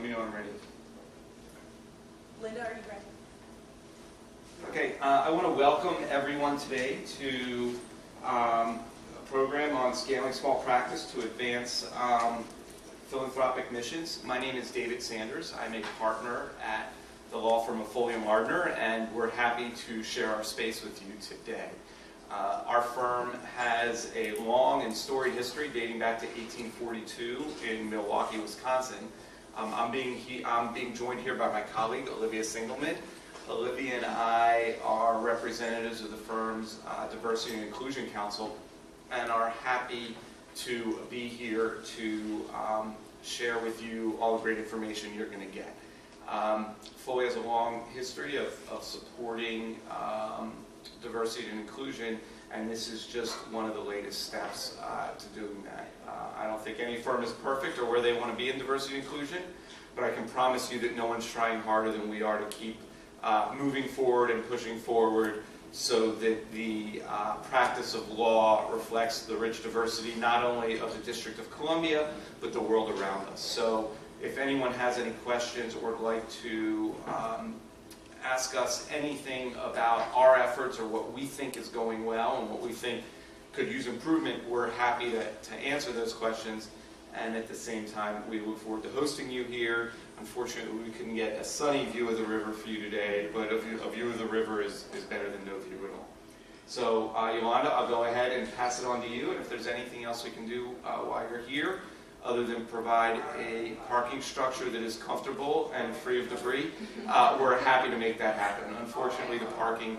me know when I'm ready. Linda, are you ready? Okay, I want to welcome everyone today to a program on scaling small practice to advance philanthropic missions. My name is David Sanders. I'm a partner at the law firm of Foley & Lardner, and we're happy to share our space with you today. Our firm has a long and storied history dating back to 1842 in Milwaukee, Wisconsin. I'm being joined here by my colleague, Olivia Singelman. Olivia and I are representatives of the firm's Diversity and Inclusion Council and are happy to be here to share with you all the great information you're going to get. Foley has a long history of supporting diversity and inclusion, and this is just one of the latest steps to doing that. I don't think any firm is perfect or where they want to be in diversity and inclusion, but I can promise you that no one's trying harder than we are to keep moving forward and pushing forward so that the practice of law reflects the rich diversity not only of the District of Columbia, but the world around us. So if anyone has any questions or would like to ask us anything about our efforts or what we think is going well and what we think could use improvement, we're happy to answer those questions. And at the same time, we look forward to hosting you here. Unfortunately, we couldn't get a sunny view of the river for you today, but a view of the river is better than no view at all. So, Yolanda, I'll go ahead and pass it on to you. And if there's anything else we can do while you're here, other than provide a parking structure that is comfortable and free of debris, we're happy to make that happen. Unfortunately, the parking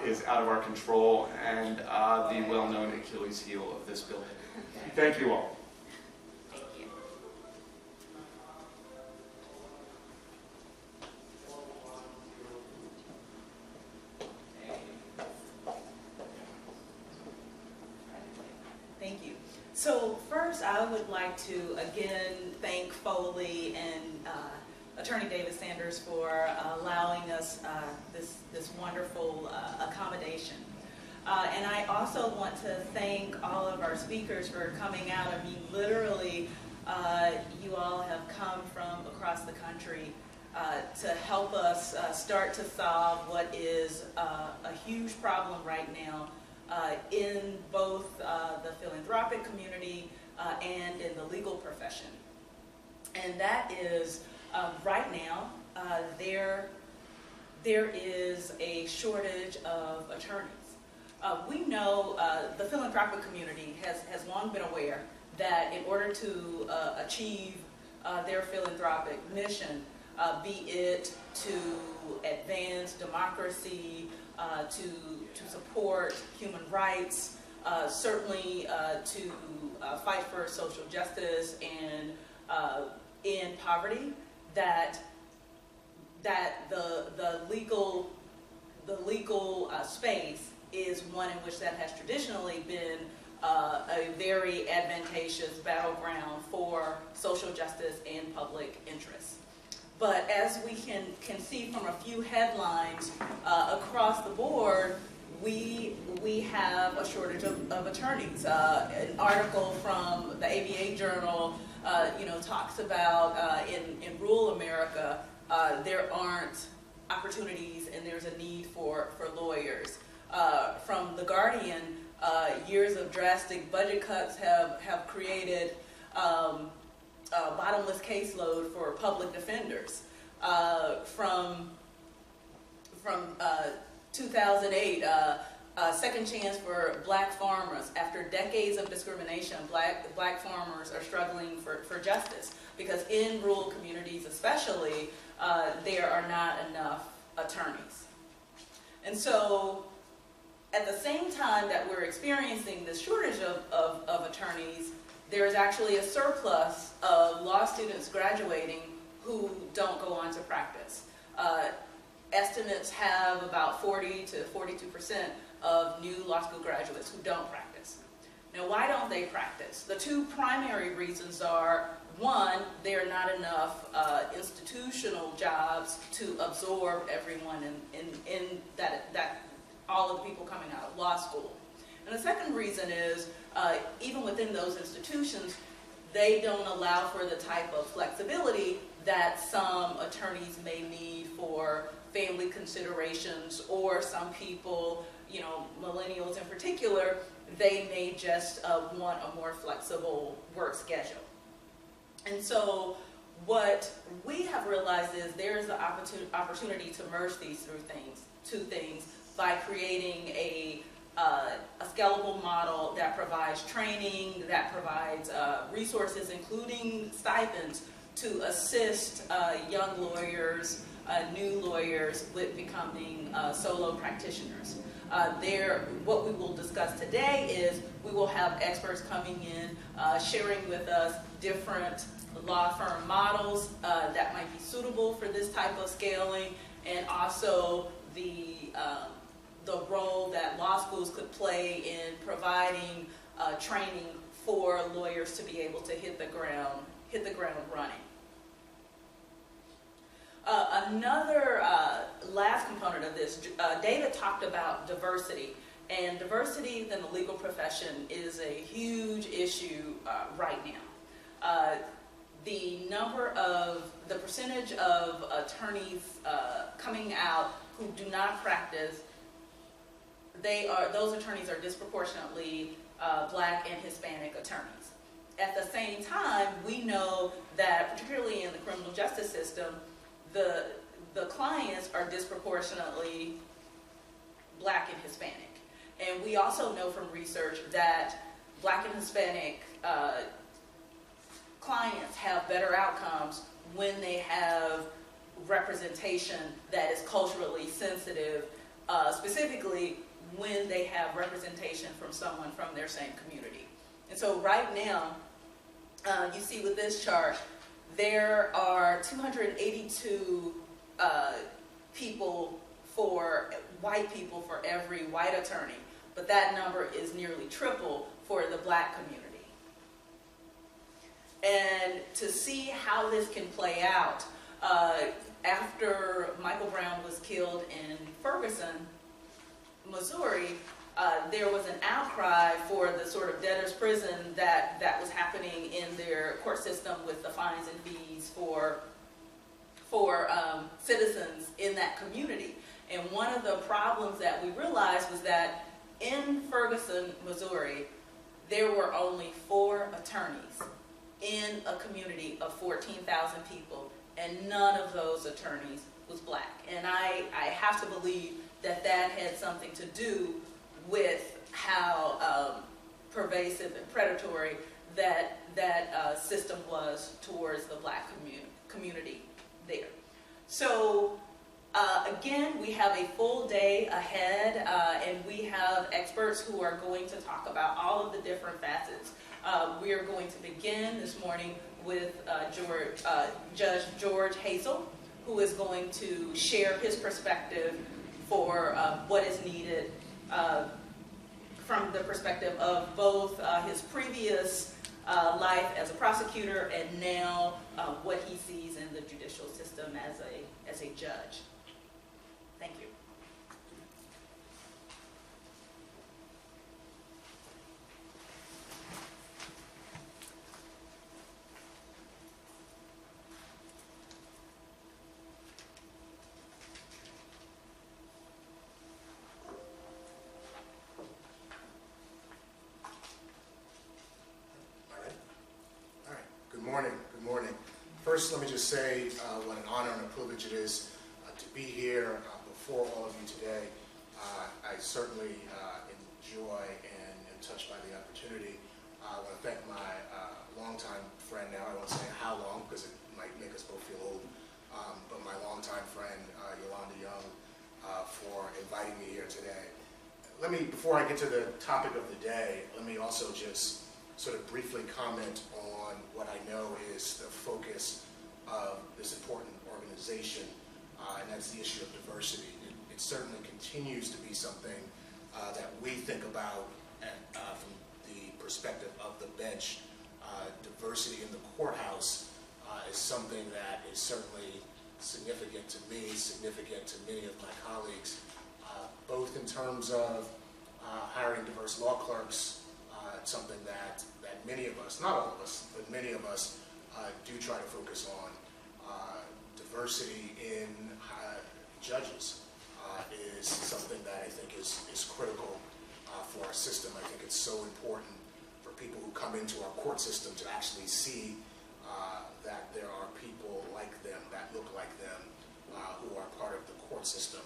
is out of our control and the well-known Achilles heel of this building. Thank you all. Thank you. So first, I would like to again thank Foley and Attorney David Sanders for allowing us this wonderful accommodation. And I also want to thank all of our speakers for coming out. I mean, literally, you all have come from across the country to help us start to solve what is a huge problem right now in both the philanthropic community and in the legal profession. And that is, right now, there is a shortage of attorneys. We know the philanthropic community has long been aware that in order to achieve their philanthropic mission, be it to advance democracy, to support human rights, certainly to fight for social justice and end poverty, that the legal space is one in which that has traditionally been a very advantageous battleground for social justice and public interest. But as we can see from a few headlines across the board, we have a shortage of attorneys. An article from the ABA Journal, talks about in rural America there aren't opportunities and there's a need for lawyers. From The Guardian, years of drastic budget cuts have created a bottomless caseload for public defenders. From 2008, second chance for black farmers. After decades of discrimination, black farmers are struggling for justice because in rural communities especially, there are not enough attorneys. And so at the same time that we're experiencing this shortage of attorneys, there is actually a surplus of law students graduating who don't go on to practice. Estimates have about 40 to 42% of new law school graduates who don't practice. Now, why don't they practice? The two primary reasons are, one, there are not enough institutional jobs to absorb everyone in that all of the people coming out of law school. And the second reason is, even within those institutions, they don't allow for the type of flexibility that some attorneys may need for family considerations, or some people, you know, millennials in particular, they may just want a more flexible work schedule. And so what we have realized is there is an opportunity to merge these two things by creating a scalable model that provides training, that provides resources, including stipends, to assist young lawyers, new lawyers with becoming solo practitioners. What we will discuss today is we will have experts coming in, sharing with us different law firm models that might be suitable for this type of scaling, and also the role that law schools could play in providing training for lawyers to be able to hit the ground running. Another last component of this, David talked about diversity, and diversity within the legal profession is a huge issue right now. The percentage of attorneys coming out who do not practice, those attorneys are disproportionately Black and Hispanic attorneys. At the same time, we know that particularly in the criminal justice system, the clients are disproportionately Black and Hispanic. And we also know from research that Black and Hispanic clients have better outcomes when they have representation that is culturally sensitive, specifically when they have representation from someone from their same community. And so right now, you see with this chart, there are 282 white people for every white attorney, but that number is nearly triple for the Black community. And to see how this can play out, after Michael Brown was killed in Ferguson, Missouri, there was an outcry for the sort of debtor's prison that was happening in their court system with the fines and fees for citizens in that community. And one of the problems that we realized was that in Ferguson, Missouri, there were only 4 attorneys in a community of 14,000 people, and none of those attorneys was Black. And I have to believe that had something to do with how pervasive and predatory that system was towards the Black community there. So again, we have a full day ahead, and we have experts who are going to talk about all of the different facets. We are going to begin this morning with Judge George Hazel, who is going to share his perspective for what is needed from the perspective of both his previous life as a prosecutor and now what he sees in the judicial system as a judge. Thank you. Good morning. First, let me just say what an honor and a privilege it is to be here before all of you today. I certainly enjoy and am touched by the opportunity. I want to thank my longtime friend now. I won't say how long because it might make us both feel old, but my longtime friend, Yolanda Young, for inviting me here today. Before I get to the topic of the day, let me also just sort of briefly comment on what I know is the focus of this important organization, and that's the issue of diversity. It certainly continues to be something that we think about from the perspective of the bench. Diversity in the courthouse is something that is certainly significant to me, significant to many of my colleagues, both in terms of hiring diverse law clerks, something that many of us, not all of us, but many of us do try to focus on. Diversity in judges is something that I think is critical for our system. I think it's so important for people who come into our court system to actually see that there are people like them, that look like them, who are part of the court system.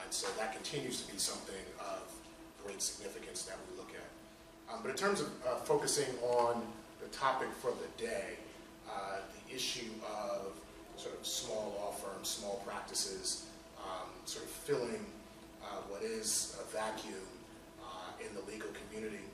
And so that continues to be something of great significance that we look at. But in terms of focusing on the topic for the day, the issue of sort of small law firms, small practices, sort of filling what is a vacuum in the legal community.